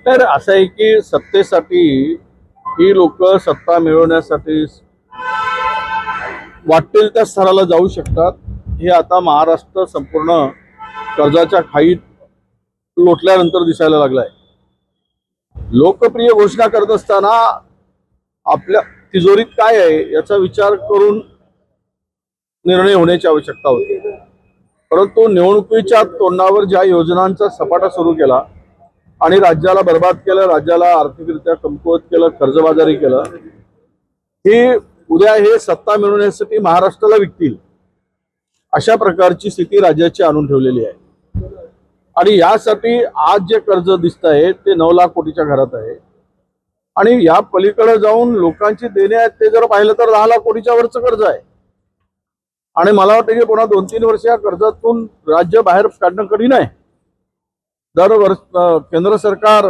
तर असं आहे की सत्तेसाठी ही लोक सत्ता मिळवण्यासाठी वाटेल त्या स्तराला जाऊ शकतात। हे आता महाराष्ट्र संपूर्ण कर्जाच्या खाईत लोटल्यानंतर दिसायला लागलाय। लोकप्रिय घोषणा करत असताना आपल्या तिजोरीत काय आहे याचा विचार करून निर्णय होण्याची आवश्यकता होती, परंतु निवडणुकीच्या तोंडावर ज्या योजनांचा सपाटा सुरू केला आणि राज्याला बर्बाद केलं, राज्याला आर्थिकरित्या कमकुवत केलं, कर्जबाजारी केलं, ही उद्या हे सत्ता मिळवण्यासाठी महाराष्ट्राला विकतील अशा प्रकारची स्थिती राज्याची आणून ठेवलेली आहे। आणि यासाठी आज जे कर्ज दिसत आहे ते 9 लाख कोटीच्या घरात आहे आणि या पलीकडे जाऊन लोकांची देणे आहेत ते जर पाहिलं तर 10 लाख कोटीच्या वरचं कर्ज आहे। आणि मला वाटतं की पुन्हा 2-3 वर्ष या कर्जातून राज्य बाहेर काढणं कठीण आहे। केंद्र सरकार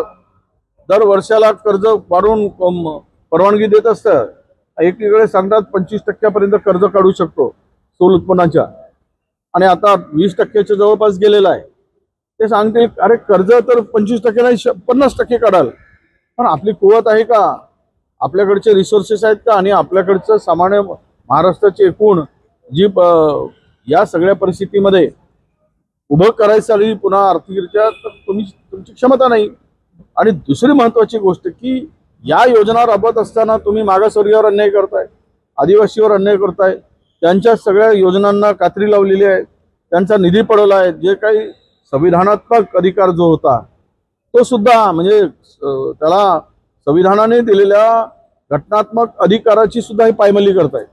दर वर्षाला कर्ज वाढवून परवानगी देत असतं। एकीकडे सांगतात 25% पर्यंत कर्ज काढू शकतो स्थूल उत्पन्नाच्या, आणि आता 20% जवळपास गेलेला आहे। ते सांगते अरे कर्ज तर 25% नाही 50% काढाल, पण आपली कुवत आहे का, आपल्याकडचे रिसोर्सेस आहेत का, आणि आपल्याकडचं सामान्य महाराष्ट्राची एकूण जी या सगळ्या परिस्थितीमध्ये उभं करायसाठी पुन्हा आर्थिकरित्या तर तुमची क्षमता नाही। आणि दुसरी महत्त्वाची गोष्ट की या योजना राबवत असताना तुम्ही मागासवर्गीयावर अन्याय करताय, आदिवासीवर अन्याय करताय, त्यांच्या सगळ्या योजनांना कात्री लावलेली आहे, त्यांचा निधी पडवला आहे। जे काही संविधानात्मक अधिकार जो होता तो सुद्धा म्हणजे त्याला संविधानाने दिलेल्या घटनात्मक अधिकाराची सुद्धा ही पायमल्ली करतायत।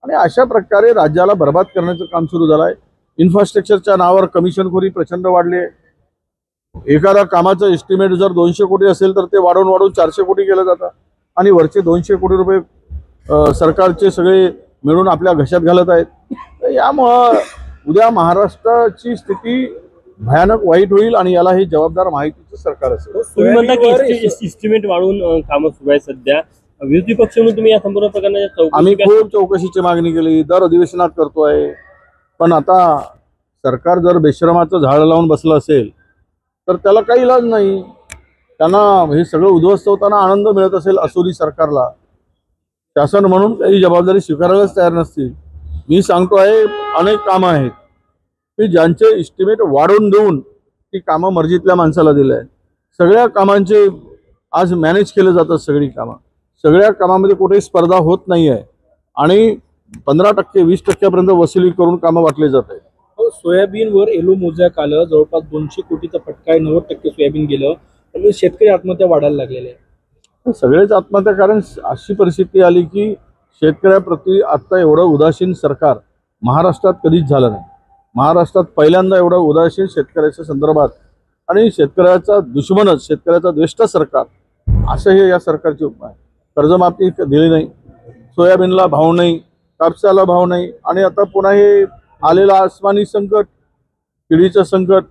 आणि अशा प्रकारे राज्याला बर्बाद करण्याचं काम सुरू झालं आहे। इन्फ्रास्ट्रक्चरच्या नावावर कमिशनखोरी प्रचंड वाढली आहे। एखादा कामाचं एस्टिमेट जर 200 कोटी असेल तर ते वाढवून 400 कोटी केलं जातं आणि वरचे 200 कोटी रुपये सरकारचे सगळे मिळून आपल्या घशात घालत आहेत। यामुळं उद्या महाराष्ट्राची स्थिती भयानक वाईट होईल आणि याला हे जबाबदार माहितीचं सरकार असेल। तुम्ही म्हणता की एस्टिमेट वाढवून कामं सुरू आहे सध्या, विरोधी पक्ष म्हणून तुम्ही या संपूर्ण प्रकरणाच्या आम्ही खूप चौकशीची मागणी केली, दर अधिवेशनात करतोय, पण आता सरकार जर बेशरमाचं झाड लावून बसलं असेल तर त्याला काही इलाज नाही। त्यांना हे सगळं उद्ध्वस्त होताना आनंद मिळत असेल असुरी सरकारला, शासन म्हणून काही जबाबदारी स्वीकारायलाच तयार नसतील। मी सांगतो आहे अनेक कामं आहेत की ज्यांचे एस्टिमेट वाढवून देऊन ती कामं मर्जीतल्या माणसाला दिले आहेत। सगळ्या कामांचे आज मॅनेज केलं जातं, सगळी कामं, सगळ्या कामामध्ये कुठेही स्पर्धा होत नाही आहे आणि 15% 20% पर्यंत वसुली करून कामं वाटले जात आहेत। सोयाबीनवर एलो मोजॅक आलं, जवळपास 200 कोटीचा फटका आहे, 90% सोयाबीन गेलं, त्यामुळे शेतकरी आत्महत्या वाढायला लागलेल्या आहेत। सगळेच आत्महत्या, कारण अशी परिस्थिती आली की शेतकऱ्याप्रती आता एवढं उदासीन सरकार महाराष्ट्रात कधीच झालं नाही। महाराष्ट्रात पहिल्यांदा एवढं उदासीन शेतकऱ्याच्या संदर्भात आणि शेतकऱ्याचा दुश्मनच, शेतकऱ्याचा द्वेष्ट सरकार असं हे या सरकारचे उपाय। कर्जमाफी दिली नाही, सोयाबीनला भाव नाही, कापसाला भाव नाही, आणि आता पुन्हा हे आलेलं आसमानी संकट, पिढीचं संकट,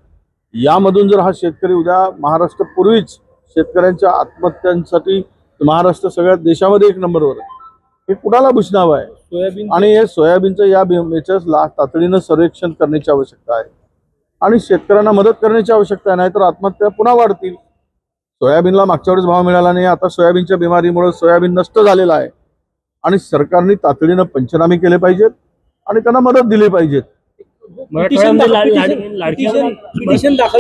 यामधून जर हा शेतकरी उद्या महाराष्ट्र पूर्वीच शेतकऱ्यांच्या आत्महत्यांसाठी महाराष्ट्र सगळ्या देशामध्ये 1 नंबरवर आहे, हे कुणाला भूषणावं आहे। सोयाबीन आणि हे सोयाबीनचं याचं तातडीनं सर्वेक्षण करण्याची आवश्यकता आहे आणि शेतकऱ्यांना मदत करण्याची आवश्यकता आहे, नाहीतर आत्महत्या पुन्हा वाढतील। सोयाबीनला मागच्या वेळेस भाव मिळाला नाही, आता सोयाबीनच्या बिमारीमुळे सोयाबीन नष्ट झालेला आहे आणि सरकारने तातडीनं पंचनामे केले पाहिजेत आणि त्यांना मदत दिली पाहिजे। पिटिशन दाखल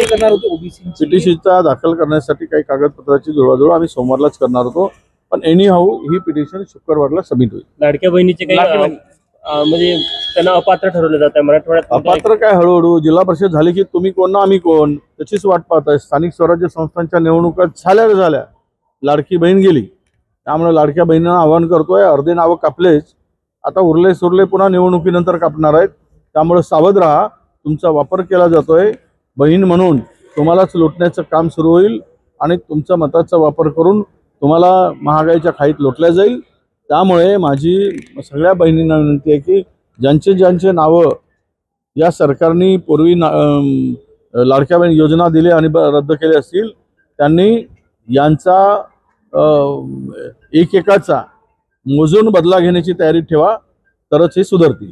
करणार होते ओबीसी, पिटिशनचा दाखल करण्यासाठी काही कागदपत्राची जुळवाजुळव आम्ही सोमवारलाच करणार होतो, पण एनी हाऊ ही पिटिशन शुक्रवारला सबमिट होईल। लाडक्या बहिणीचे काही म्हणजे त्यांना अपात्र ठरवलं जात आहे मराठवाड्यात। अपात्र काय, हळूहळू जिल्हा परिषद झाली की तुम्ही कोण ना आम्ही कोण त्याचीच वाट पाहताय। स्थानिक स्वराज्य संस्थांच्या निवडणुका झाल्या, लाडकी बहीण गेली, त्यामुळे लाडक्या बहिणींना आवाहन करतोय, अर्धे नावं कापलेच, आता उरले सुरले पुन्हा निवडणुकीनंतर कापणार आहेत, त्यामुळे सावध राहा। तुमचा वापर केला जातोय बहीण म्हणून, तुम्हालाच लुटण्याचं काम सुरू होईल आणि तुमच्या मताचा वापर करून तुम्हाला महागाईच्या खाईत लोटल्या जाईल। त्यामुळे माझी सगळ्या बहिणींना विनंती आहे की ज्यांचे नावं या सरकारने पूर्वी लाडक्या बहीण योजना दिली आणि रद्द केले असतील त्यांनी यांचा एकेकाचा मोजून बदला घेण्याची तयारी ठेवा, तरच हे सुधारतील।